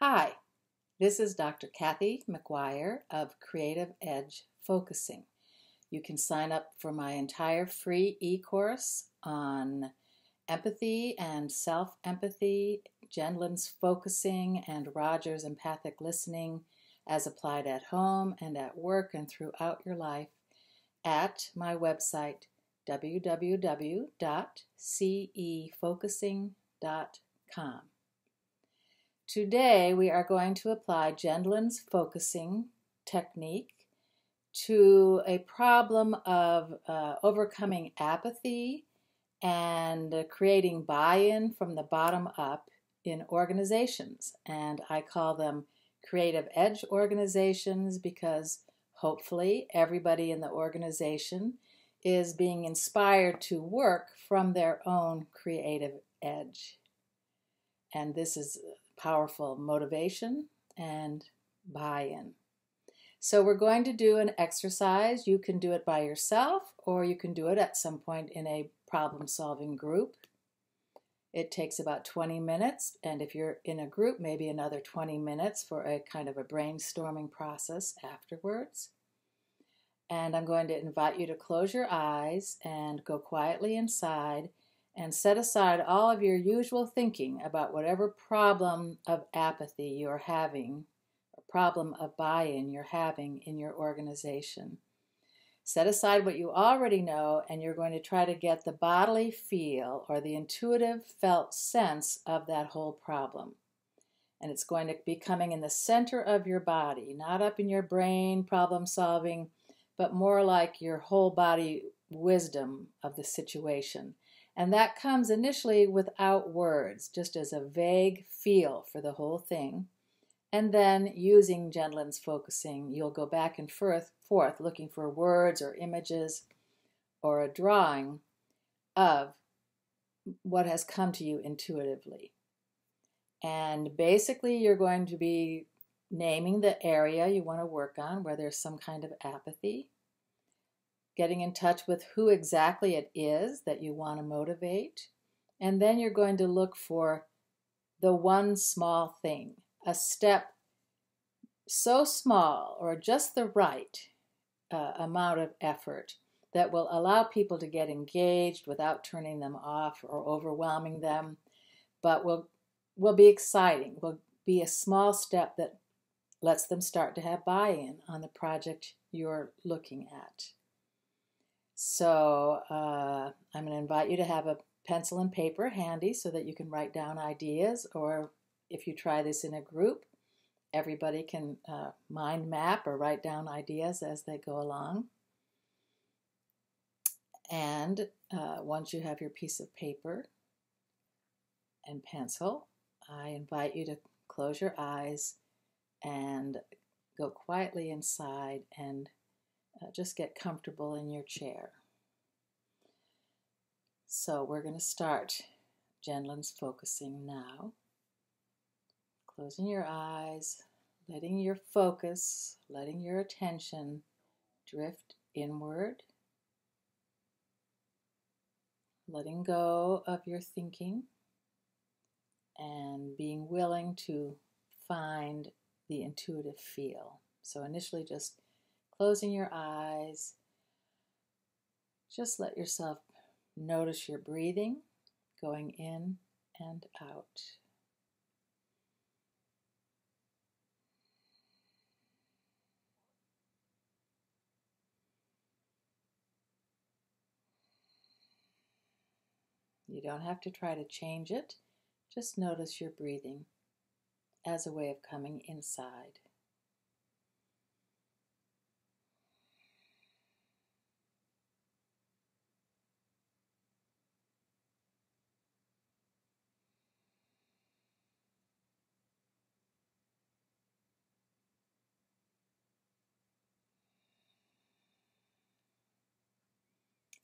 Hi, this is Dr. Kathy McGuire of Creative Edge Focusing. You can sign up for my entire free e-course on empathy and self-empathy, Gendlin's focusing, and Rogers' empathic listening as applied at home and at work and throughout your life at my website www.cefocusing.com. Today we are going to apply Gendlin's focusing technique to a problem of overcoming apathy and creating buy-in from the bottom up in organizations. And I call them creative edge organizations because hopefully everybody in the organization is being inspired to work from their own creative edge. And this is powerful motivation and buy-in. So we're going to do an exercise. You can do it by yourself or you can do it at some point in a problem-solving group. It takes about 20 minutes, and if you're in a group, maybe another 20 minutes for a kind of a brainstorming process afterwards. And I'm going to invite you to close your eyes and go quietly inside and set aside all of your usual thinking about whatever problem of apathy you're having, or problem of buy-in you're having in your organization. Set aside what you already know, and you're going to try to get the bodily feel or the intuitive felt sense of that whole problem. And it's going to be coming in the center of your body, not up in your brain problem solving, but more like your whole body wisdom of the situation. And that comes initially without words, just as a vague feel for the whole thing. And then using Gendlin's focusing, you'll go back and forth looking for words or images or a drawing of what has come to you intuitively. And basically you're going to be naming the area you want to work on where there's some kind of apathy, getting in touch with who exactly it is that you want to motivate, and then you're going to look for the one small thing, a step so small or just the right amount of effort that will allow people to get engaged without turning them off or overwhelming them, but will be exciting, will be a small step that lets them start to have buy-in on the project you're looking at. So I'm going to invite you to have a pencil and paper handy so that you can write down ideas, or if you try this in a group, everybody can mind map or write down ideas as they go along. And once you have your piece of paper and pencil, I invite you to close your eyes and go quietly inside and just get comfortable in your chair. So we're going to start Gendlin's focusing now. Closing your eyes, letting your focus, letting your attention drift inward, letting go of your thinking, and being willing to find the intuitive feel. So initially just closing your eyes, just let yourself notice your breathing going in and out. You don't have to try to change it, just notice your breathing as a way of coming inside.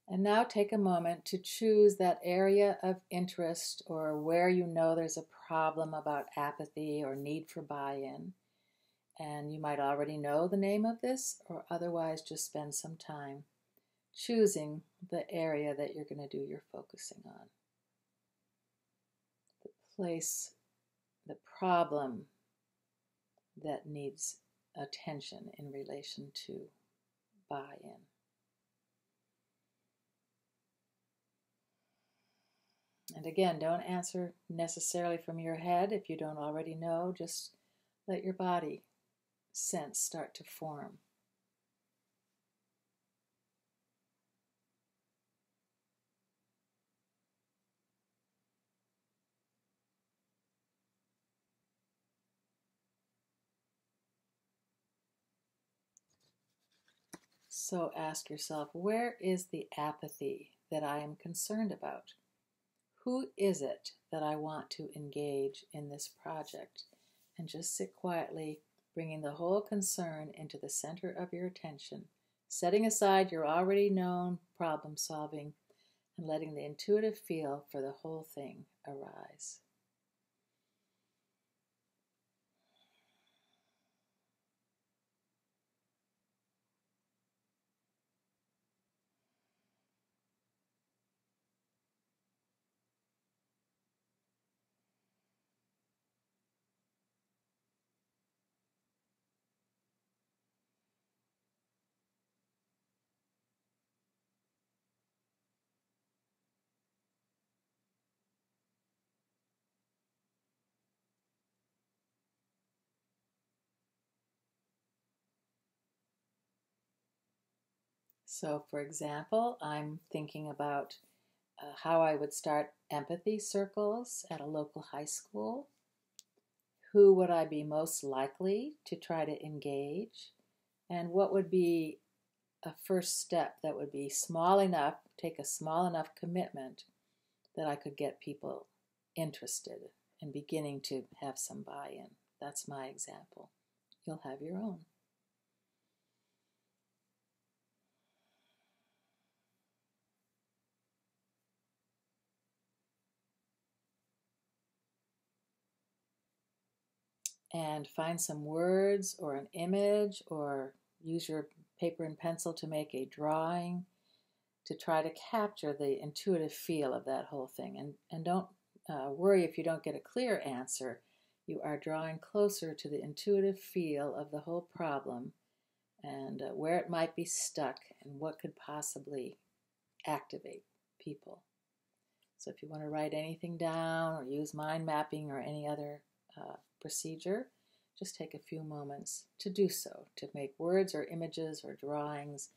And now take a moment to choose that area of interest or where you know there's a problem about apathy or need for buy-in. And you might already know the name of this, or otherwise just spend some time choosing the area that you're going to do your focusing on. The place, the problem that needs attention in relation to buy-in. And again, don't answer necessarily from your head if you don't already know. Just let your body sense start to form. So ask yourself, where is the apathy that I am concerned about? Who is it that I want to engage in this project? And just sit quietly, bringing the whole concern into the center of your attention, setting aside your already known problem solving and letting the intuitive feel for the whole thing arise. So, for example, I'm thinking about how I would start empathy circles at a local high school. Who would I be most likely to try to engage? And what would be a first step that would be small enough, take a small enough commitment that I could get people interested and beginning to have some buy-in? That's my example. You'll have your own. And find some words or an image, or use your paper and pencil to make a drawing to try to capture the intuitive feel of that whole thing. And don't worry if you don't get a clear answer. You are drawing closer to the intuitive feel of the whole problem and where it might be stuck and what could possibly activate people. So if you want to write anything down or use mind mapping or any other procedure, just take a few moments to do so, to make words or images or drawings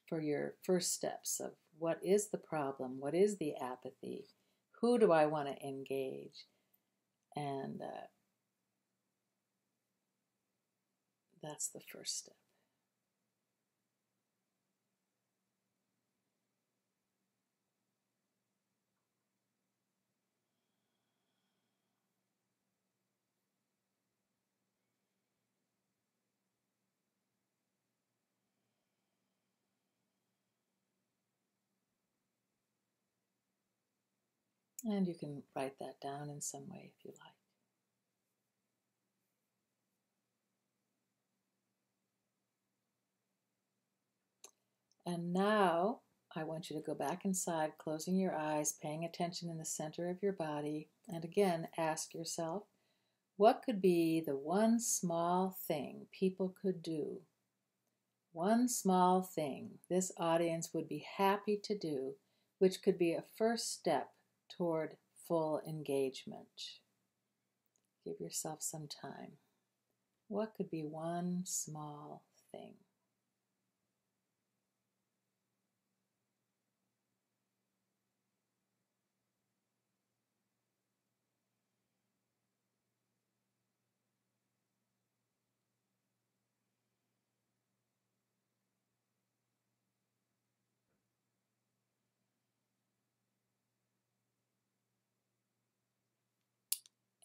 for your first steps of what is the problem, what is the apathy, who do I want to engage, and that's the first step. And you can write that down in some way if you like. And now I want you to go back inside, closing your eyes, paying attention in the center of your body, and again ask yourself, what could be the one small thing people could do? One small thing this audience would be happy to do, which could be a first step toward full engagement. Give yourself some time. What could be one small thing?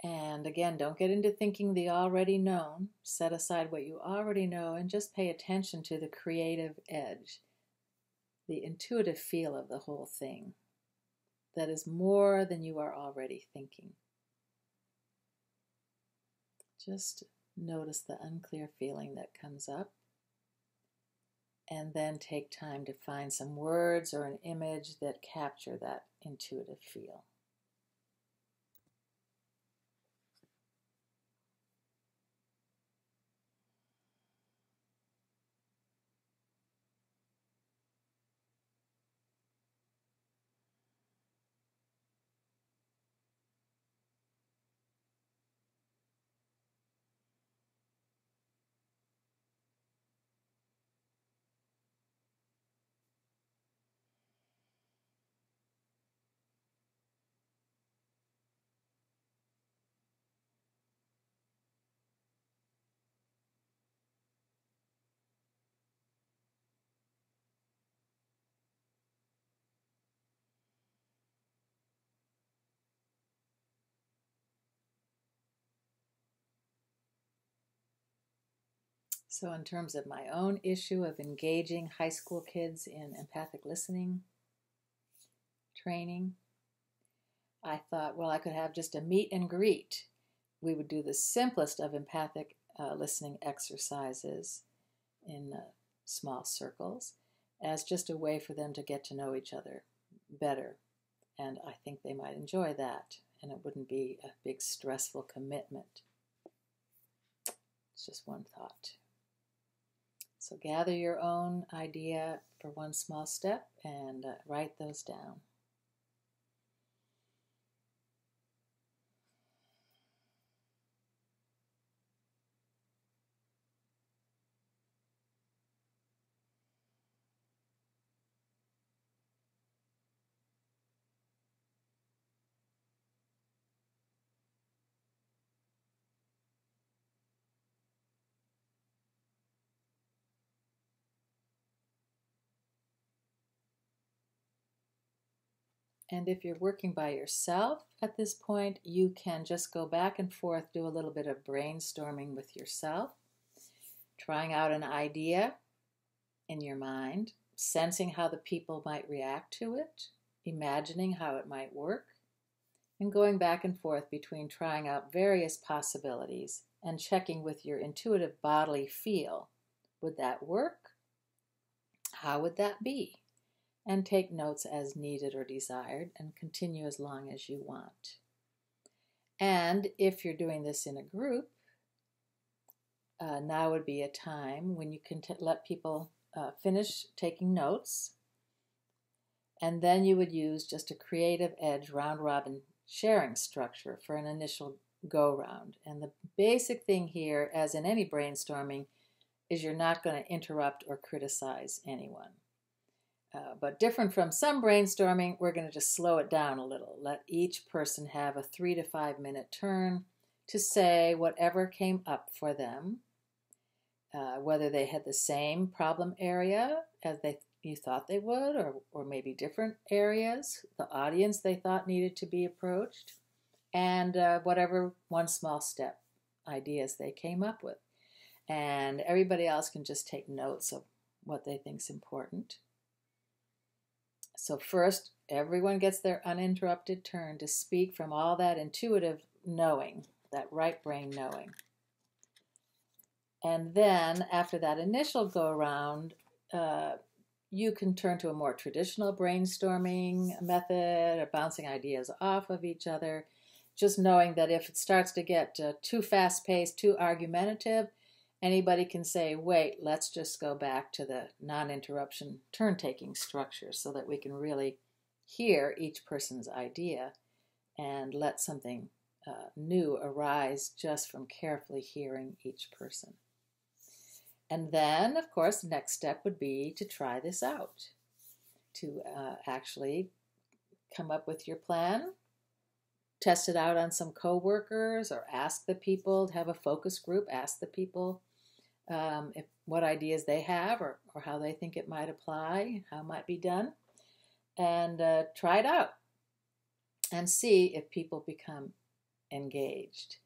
And again, don't get into thinking the already known. Set aside what you already know and just pay attention to the creative edge, the intuitive feel of the whole thing. That is more than you are already thinking. Just notice the unclear feeling that comes up, and then take time to find some words or an image that capture that intuitive feel. So in terms of my own issue of engaging high school kids in empathic listening training, I thought, well, I could have just a meet and greet. We would do the simplest of empathic listening exercises in small circles as just a way for them to get to know each other better. And I think they might enjoy that, and it wouldn't be a big stressful commitment. It's just one thought. So gather your own idea for one small step and write those down. And if you're working by yourself at this point, you can just go back and forth, do a little bit of brainstorming with yourself, trying out an idea in your mind, sensing how the people might react to it, imagining how it might work, and going back and forth between trying out various possibilities and checking with your intuitive bodily feel. Would that work? How would that be? And take notes as needed or desired and continue as long as you want. And if you're doing this in a group, now would be a time when you can let people finish taking notes, and then you would use just a creative edge round-robin sharing structure for an initial go-round. And the basic thing here, as in any brainstorming, is you're not going to interrupt or criticize anyone. But different from some brainstorming, we're going to just slow it down a little. Let each person have a 3 to 5 minute turn to say whatever came up for them, whether they had the same problem area as you thought they would, or maybe different areas, the audience they thought needed to be approached, and whatever one small step ideas they came up with. And everybody else can just take notes of what they think is important. So first, everyone gets their uninterrupted turn to speak from all that intuitive knowing, that right brain knowing. And then after that initial go-around, you can turn to a more traditional brainstorming method or bouncing ideas off of each other, just knowing that if it starts to get too fast-paced, too argumentative, anybody can say, wait, let's just go back to the non-interruption turn-taking structure so that we can really hear each person's idea and let something new arise just from carefully hearing each person. And then, of course, the next step would be to try this out, to actually come up with your plan, test it out on some coworkers, or ask the people, have a focus group, ask the people what ideas they have or how they think it might apply, how it might be done, and try it out and see if people become engaged.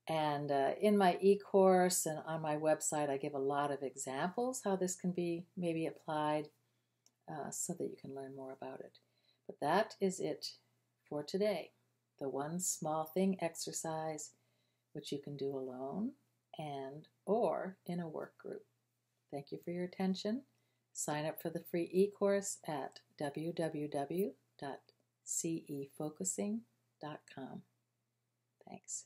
And in my e-course and on my website, I give a lot of examples how this can be maybe applied so that you can learn more about it. But that is it for today. The one small thing exercise, which you can do alone and or in a work group. Thank you for your attention. Sign up for the free e-course at www.cefocusing.com. Thanks.